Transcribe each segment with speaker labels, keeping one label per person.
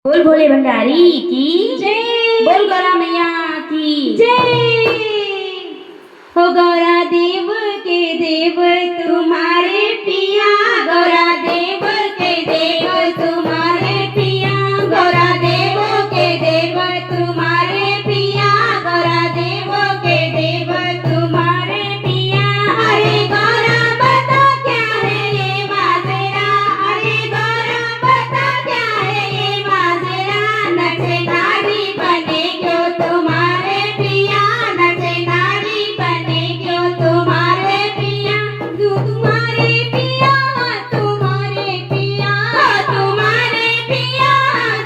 Speaker 1: बोल भोले भंडारी की
Speaker 2: जय।
Speaker 1: बोल गौरा मैया की
Speaker 2: जय हो गौरा देव के देव तुम्हारे पिया, गौरा देव के देव तुम्हारे पिया, गौरा देव के देव तुम्हारे पिया, गौरा देव के देव तुम्हारे पिया। अरे गौरा बता क्या है ये माजरा, अरे गौरा बता क्या है ये माजरा, नचे नारी बने क्यों तुम्हारे पिया, नचे नारी बने क्यों तुम्हारे पिया, तुम्हारे पिया तुम्हारे पिया, तुम्हारे पिया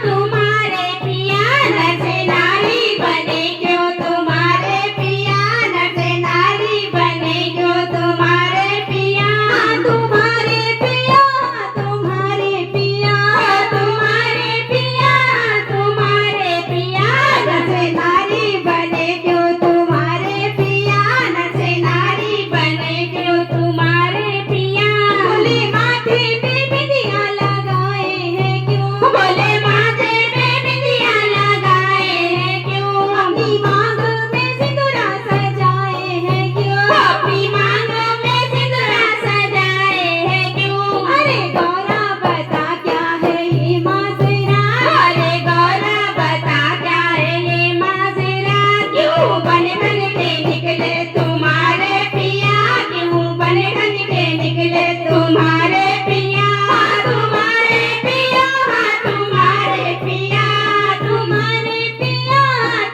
Speaker 2: तुम्हारे पिया, नचे नारी बने क्यों तुम्हारे पिया, नचे नारी बने क्यों तुम्हारे पिया, तुम्हारे पिया तुम्हारे पिया, तुम्हारे पिया तुम्हारे पिया, नचे नारी बने क्यों तुम्हारे पिया, नचे नारी बने क्यों तुम्हारे पिया। बोले माथे पे बिंदिया लगाए हैं क्यों, बोले माथे पे बिंदिया लगाए हैं क्यों, अपनी मांग में सिंदूरा सजाए हैं क्यों, अपनी मांग में सिंदूरा सजाए हैं क्यों। अरे गौरा बता क्या है ये माजरा, अरे गौरा बता क्या है ये माजरा, क्यों बन बन के निकले तुम्हारे पिया, क्यों बन बन के निकले तुम्हारे पिया, तुम्हारे पिया तुम्हारे पिया, तुम्हारे पिया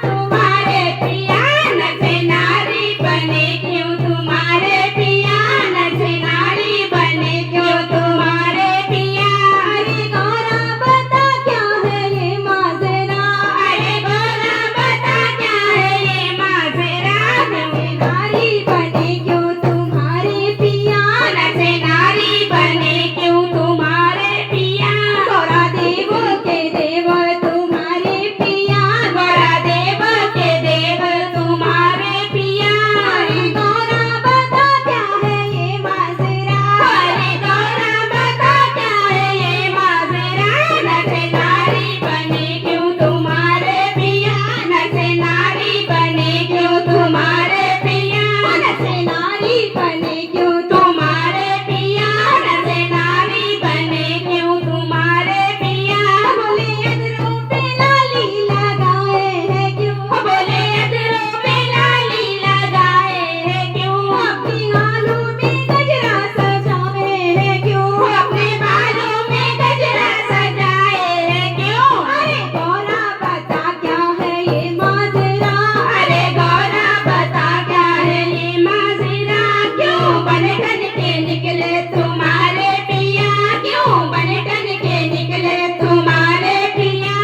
Speaker 2: तुम्हारे पिया, नचे नारी बने क्यों तुम्हारे पिया, नचे नारी बने क्यों तुम्हारे पिया। अरे गौरा बता क्या है ये माजरा, अरे गौरा बता क्या है ये माजरा, नचे नारी बने क्यों तुम्हारे पिया, नचे नारी बने क्यों तुम्हारे पिया। गौरा देव के देव तुम्हारे पिया, गौरा देव के देव तुम्हारे पिया। अरे गौरा बता क्या है ये माजरा, अरे गौरा बता क्या है ये माजरा, नचे नारी बने क्यों तुम्हारे पिया, नचे नारी बने क्यों तुम्हारे पिया, नचे नारी बने क्यों तुम्हारे पिया, नचे नारी बने क्यों तुम्हारे पिया। बोले अधरों पे लाली लगाए हैं क्यों, बोले अधरों पे लाली लगाए हैं क्यों, अपनी गालों में गजरा सजाए हैं क्यों, अपने बालों में गजरा सजाए हैं क्यों। अरे गौरा बता क्या है ये माजरा, अरे गौरा बता क्या है ये माजरा, क्यों बन ठन के निकले तुम्हारे पिया, क्यों बन ठन के निकले तुम्हारे पिया,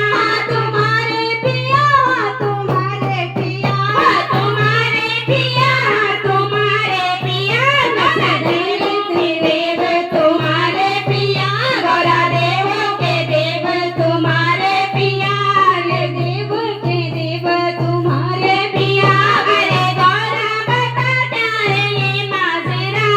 Speaker 2: तुम्हारे पिया तुम्हारे पिया, तुम्हारे पिया तुम्हारे पिया, गौरा देव के देव तुम्हारे पिया, गौरा देव के देव तुम्हारे पिया, अरे देव के देव तुम्हारे पिया। अरे गौरा बता क्या है ये माजरा,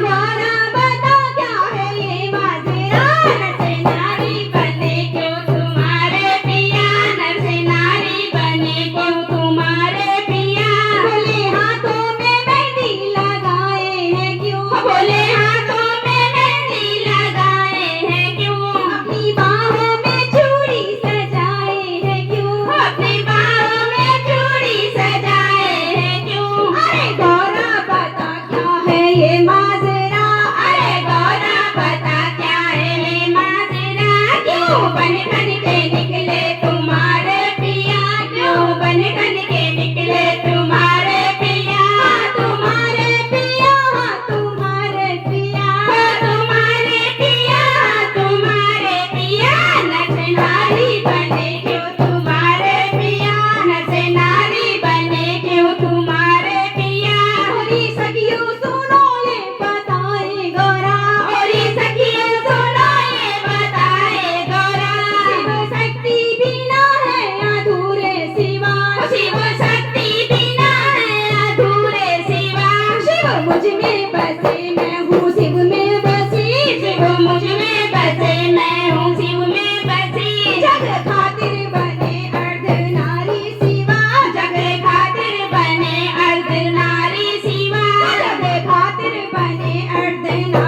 Speaker 2: गौरा बता क्या है ये माजरा, नचे नारी बने क्यों तुम्हारे पिया, नचे नारी बने क्यों तुम्हारे पिया। बोले हाथों में मेहंदी लगाए हैं क्यों, बोले हाथों में मेहंदी लगाए हैं क्यों, अपनी बाहों में चूड़ी सजाए हैं क्यों, अपनी बाहों में चूड़ी सजाए हैं क्यों। अरे गौरा बता क्या है ये माजरा, अरे गौरा बता क्या है ये माजरा, क्यों बन बन के निकले तुम्हारे पिया, क्यों बन बन के निकले तुम्हारे पिया, तुम्हारे पिया तुम्हारे पिया, तुम्हारे पिया तुम्हारे पिया, नचे नारी बने क्यों तुम्हारे पिया, नचे नारी बने क्यों तुम्हारे पिया। होरी सखियों सुनो ये बताए गौरा, होरी सखियों सुनो ये बताए गौरा, शिव शक्ति प्रार्थना